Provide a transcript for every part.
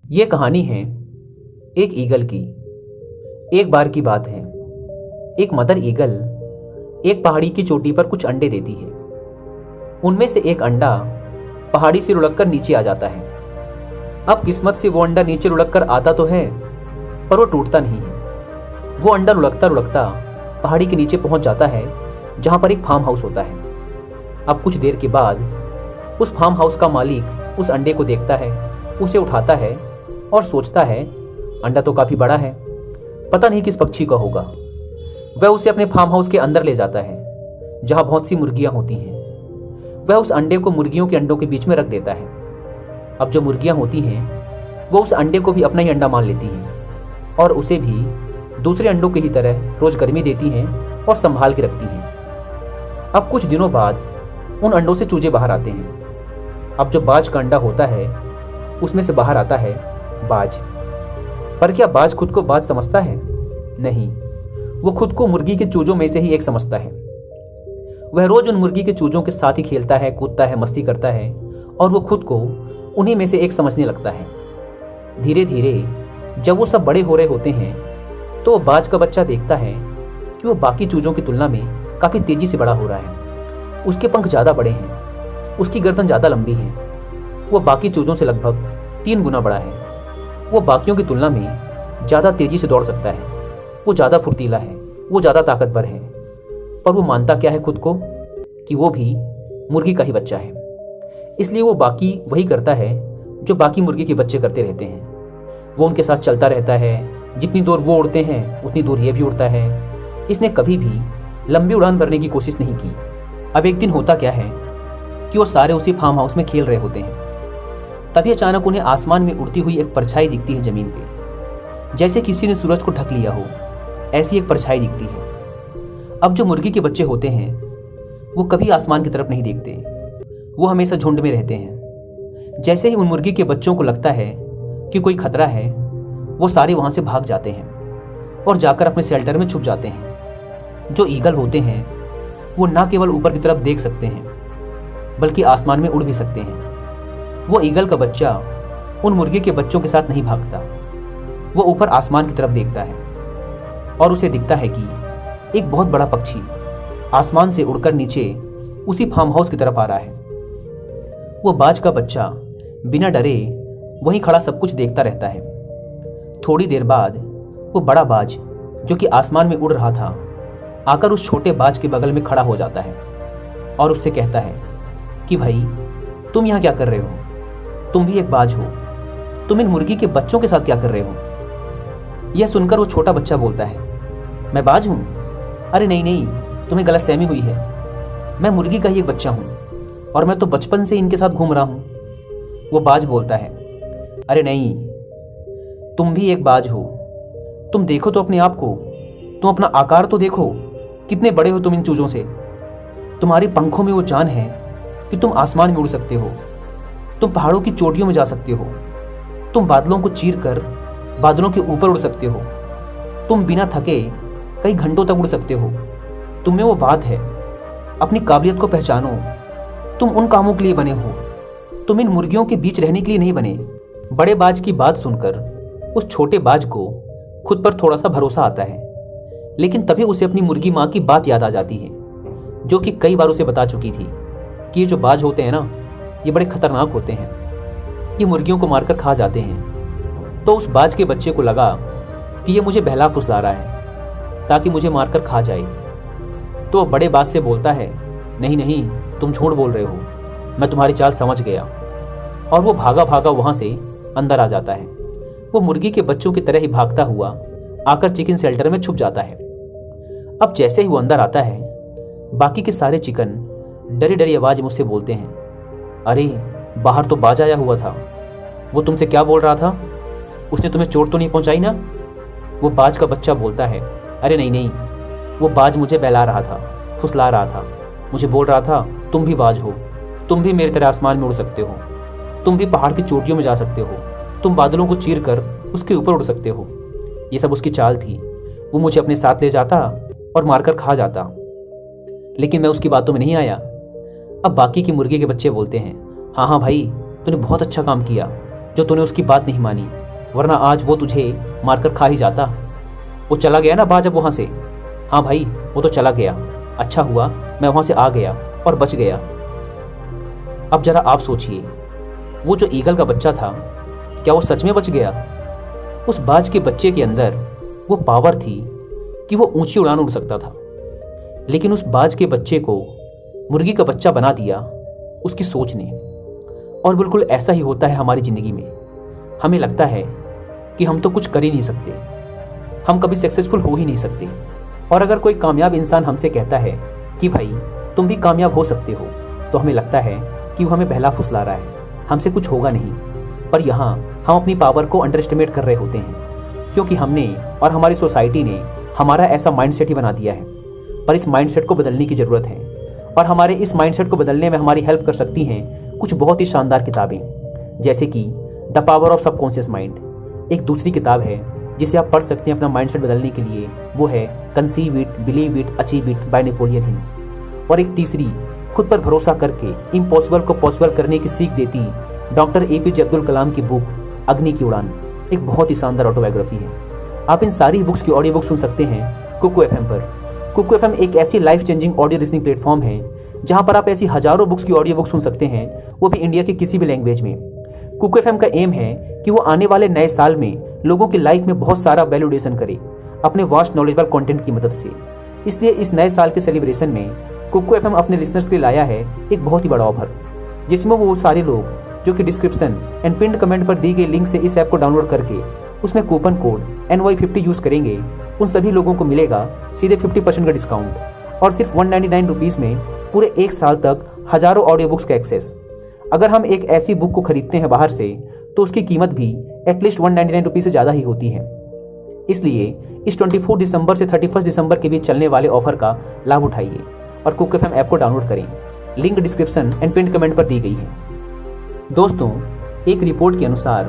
ये कहानी है एक ईगल की। एक बार की बात है, एक मदर ईगल एक पहाड़ी की चोटी पर कुछ अंडे देती है। उनमें से एक अंडा पहाड़ी से लुढ़ककर नीचे आ जाता है। अब किस्मत से वो अंडा नीचे लुढ़ककर आता तो है, पर वो टूटता नहीं है। वो अंडा लुढ़कता लुढ़कता पहाड़ी के नीचे पहुंच जाता है, जहां पर एक फार्म हाउस होता है। अब कुछ देर के बाद उस फार्म हाउस का मालिक उस अंडे को देखता है, उसे उठाता है और सोचता है अंडा तो काफी बड़ा है, पता नहीं किस पक्षी का होगा। वह उसे अपने फार्म हाउस के अंदर ले जाता है, जहां बहुत सी मुर्गियां होती हैं। वह उस अंडे को मुर्गियों के अंडों के बीच में रख देता है। अब जो मुर्गियां होती हैं वो उस अंडे को भी अपना ही अंडा मान लेती हैं और उसे भी दूसरे अंडों की ही तरह रोज गर्मी देती हैं और संभाल के रखती हैं। अब कुछ दिनों बाद उन अंडों से चूजे बाहर आते हैं। अब जो बाज का अंडा होता है उसमें से बाहर आता है बाज। पर क्या बाज खुद को बाज समझता है? नहीं, वो खुद को मुर्गी के चूजों में से ही एक समझता है। वह रोज उन मुर्गी के चूजों के साथ ही खेलता है, कूदता है, मस्ती करता है और वो खुद को उन्हीं में से एक समझने लगता है। धीरे धीरे जब वो सब बड़े हो रहे होते हैं तो वो बाज का बच्चा देखता है कि वो बाकी चूजों की तुलना में काफी तेजी से बड़ा हो रहा है। उसके पंख ज्यादा बड़े हैं, उसकी गर्दन ज्यादा लंबी है, वो बाकी चूजों से लगभग 3 गुना बड़ा है। वो बाकियों की तुलना में ज़्यादा तेजी से दौड़ सकता है, वो ज़्यादा फुर्तीला है, वो ज़्यादा ताकतवर है। पर वो मानता क्या है खुद को कि वो भी मुर्गी का ही बच्चा है। इसलिए वो बाकी वही करता है जो बाकी मुर्गी के बच्चे करते रहते हैं। वो उनके साथ चलता रहता है, जितनी दूर वो उड़ते हैं उतनी दूर ये भी उड़ता है। इसने कभी भी लंबी उड़ान भरने की कोशिश नहीं की। अब एक दिन होता क्या है कि वो सारे उसी फार्म हाउस में खेल रहे होते हैं। तभी अचानक उन्हें आसमान में उड़ती हुई एक परछाई दिखती है जमीन पे। जैसे किसी ने सूरज को ढक लिया हो, ऐसी एक परछाई दिखती है। अब जो मुर्गी के बच्चे होते हैं वो कभी आसमान की तरफ नहीं देखते, वो हमेशा झुंड में रहते हैं। जैसे ही उन मुर्गी के बच्चों को लगता है कि कोई खतरा है, वो सारे वहां से भाग जाते हैं और जाकर अपने शेल्टर में छुप जाते हैं। जो ईगल होते हैं वो ना केवल ऊपर की तरफ देख सकते हैं बल्कि आसमान में उड़ भी सकते हैं। वो ईगल का बच्चा उन मुर्गी के बच्चों के साथ नहीं भागता, वो ऊपर आसमान की तरफ देखता है और उसे दिखता है कि एक बहुत बड़ा पक्षी आसमान से उड़कर नीचे उसी फार्म हाउस की तरफ आ रहा है। वो बाज का बच्चा बिना डरे वहीं खड़ा सब कुछ देखता रहता है। थोड़ी देर बाद वो बड़ा बाज जो कि आसमान में उड़ रहा था आकर उस छोटे बाज के बगल में खड़ा हो जाता है और उससे कहता है कि भाई, तुम यहाँ क्या कर रहे हो? तुम भी एक बाज हो, तुम इन मुर्गी के बच्चों के साथ क्या कर रहे हो? यह सुनकर वो छोटा बच्चा बोलता है, मैं बाज हूं? अरे नहीं नहीं, तुम्हें गलतफहमी हुई है। मैं मुर्गी का ही एक बच्चा हूं और मैं तो बचपन से इनके साथ घूम रहा हूं। वो बाज बोलता है, अरे नहीं, तुम भी एक बाज हो। तुम देखो तो अपने आप को, तुम अपना आकार तो देखो, कितने बड़े हो तुम इन चूजों से। तुम्हारी पंखों में वो जान है कि तुम आसमान में उड़ सकते हो, तुम पहाड़ों की चोटियों में जा सकते हो, तुम बादलों को चीर कर बादलों के ऊपर उड़ सकते हो, तुम बिना थके कई घंटों तक उड़ सकते हो। तुम में वो बात है, अपनी काबिलियत को पहचानो। तुम उन कामों के लिए बने हो, तुम इन मुर्गियों के बीच रहने के लिए नहीं बने। बड़े बाज की बात सुनकर उस छोटे बाज को खुद पर थोड़ा सा भरोसा आता है, लेकिन तभी उसे अपनी मुर्गी माँ की बात याद आ जाती है, जो कि कई बार उसे बता चुकी थी कि ये जो बाज होते हैं ना, ये बड़े खतरनाक होते हैं, ये मुर्गियों को मारकर खा जाते हैं। तो उस बाज के बच्चे को लगा कि ये मुझे बहला फुसला रहा है ताकि मुझे मारकर खा जाए। तो वो बड़े बाज से बोलता है, नहीं नहीं, तुम झूठ बोल रहे हो, मैं तुम्हारी चाल समझ गया। और वो भागा भागा वहां से अंदर आ जाता है। वो मुर्गी के बच्चों की तरह ही भागता हुआ आकर चिकन शेल्टर में छुप जाता है। अब जैसे ही वो अंदर आता है, बाकी के सारे चिकन डरी डरी आवाज में उससे बोलते हैं, अरे बाहर तो बाज आया हुआ था, वो तुमसे क्या बोल रहा था? उसने तुम्हें चोट तो नहीं पहुंचाई ना? वो बाज का बच्चा बोलता है, अरे नहीं नहीं, वो बाज मुझे बहला रहा था, फुसला रहा था, मुझे बोल रहा था तुम भी बाज हो, तुम भी मेरी तरह आसमान में उड़ सकते हो, तुम भी पहाड़ की चोटियों में जा सकते हो, तुम बादलों को चीर कर उसके ऊपर उड़ सकते हो। ये सब उसकी चाल थी। वो मुझे अपने साथ ले जाता और मारकर खा जाता, लेकिन मैं उसकी बातों में नहीं आया। अब बाकी की मुर्गी के बच्चे बोलते हैं, हाँ हाँ भाई, तूने बहुत अच्छा काम किया, जो तूने उसकी बात नहीं मानी, वरना आज वो तुझे मारकर खा ही जाता। वो चला गया ना बाज अब वहाँ से। हाँ भाई, वो तो चला गया। अच्छा हुआ मैं वहाँ से आ गया और बच गया। अब जरा आप सोचिए, वो जो ईगल का बच्चा था, क्या वो सच में बच गया? उस बाज के बच्चे के अंदर वो पावर थी कि वो ऊंची उड़ान उड़ सकता था, लेकिन उस बाज के बच्चे को मुर्गी का बच्चा बना दिया उसकी सोच ने। और बिल्कुल ऐसा ही होता है हमारी ज़िंदगी में। हमें लगता है कि हम तो कुछ कर ही नहीं सकते, हम कभी सक्सेसफुल हो ही नहीं सकते। और अगर कोई कामयाब इंसान हमसे कहता है कि भाई तुम भी कामयाब हो सकते हो, तो हमें लगता है कि वो हमें बहला फुसला रहा है, हमसे कुछ होगा नहीं। पर यहाँ हम अपनी पावर को अंडर एस्टिमेट कर रहे होते हैं, क्योंकि हमने और हमारी सोसाइटी ने हमारा ऐसा माइंडसेट ही बना दिया है। पर इस माइंडसेट को बदलने की ज़रूरत है, और हमारे इस माइंडसेट को बदलने में हमारी हेल्प कर सकती हैं कुछ बहुत ही शानदार किताबें, जैसे कि the power of subconscious mind. एक दूसरी किताब है जिसे आप पढ़ सकते हैं अपना माइंडसेट बदलने के लिए, वो है conceive it, believe it, achieve it by Napoleon Hill. और एक तीसरी, खुद पर भरोसा करके इम्पॉसिबल को पॉसिबल करने की सीख देती डॉक्टर APJ अब्दुल कलाम की बुक अग्नि की उड़ान, एक बहुत ही शानदार ऑटोबायोग्राफी है। आप इन सारी बुक्स की ऑडियो बुक सुन सकते हैं कुकू FM पर। कुकू FM एक ऐसी life changing audio listening platform है जहां पर आप ऐसी हजारों बुक्स की ऑडियो बुक सुन सकते हैं, वो भी इंडिया के किसी भी लैंग्वेज में। कुकू FM का एम है कि वो आने वाले नए साल में लोगों की लाइफ में बहुत सारा वैल्यूडेशन करे अपने वास्ट नॉलेजेबल कंटेंट की मदद से। इसलिए इस नए साल के सेलिब्रेशन में कुकू FM अपने लिसनर्स के लिए लाया है एक बहुत ही बड़ा ऑफर, जिसमें वो सारे लोग जो कि डिस्क्रिप्शन एंड पिन्ड कमेंट पर दी गई लिंक से इस ऐप को डाउनलोड करके उसमें कूपन कोड NY50 यूज़ करेंगे, उन सभी लोगों को मिलेगा सीधे 50% का डिस्काउंट और सिर्फ 199 रुपीज़ में पूरे एक साल तक हजारों ऑडियो बुक्स का एक्सेस। अगर हम एक ऐसी बुक को खरीदते हैं बाहर से तो उसकी कीमत भी एटलीस्ट 199 रुपीज़ से ज़्यादा ही होती है। इसलिए इस 24 दिसंबर से 31 दिसंबर के बीच चलने वाले ऑफर का लाभ उठाइए और कुकू FM ऐप को डाउनलोड करें। Link description and pin comment पर दी गई है। दोस्तों, एक रिपोर्ट के अनुसार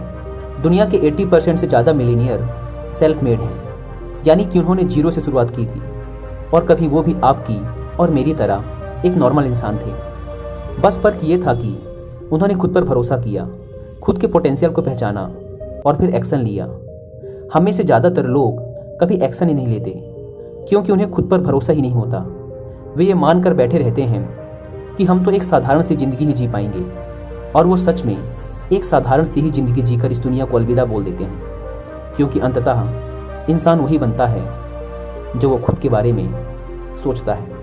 दुनिया के 80% से ज़्यादा मिलीनियर सेल्फ मेड हैं, यानी कि उन्होंने जीरो से शुरुआत की थी और कभी वो भी आपकी और मेरी तरह एक नॉर्मल इंसान थे। बस फर्क ये था कि उन्होंने खुद पर भरोसा किया, खुद के पोटेंशियल को पहचाना और फिर एक्शन लिया। हमें से ज़्यादातर लोग कभी एक्शन ही नहीं लेते क्योंकि उन्हें खुद पर भरोसा ही नहीं होता। वे ये मानकर बैठे रहते हैं कि हम तो एक साधारण सी ज़िंदगी ही जी पाएंगे, और वो सच में एक साधारण सी ही ज़िंदगी जीकर इस दुनिया को अलविदा बोल देते हैं, क्योंकि अंततः इंसान वही बनता है जो वो खुद के बारे में सोचता है।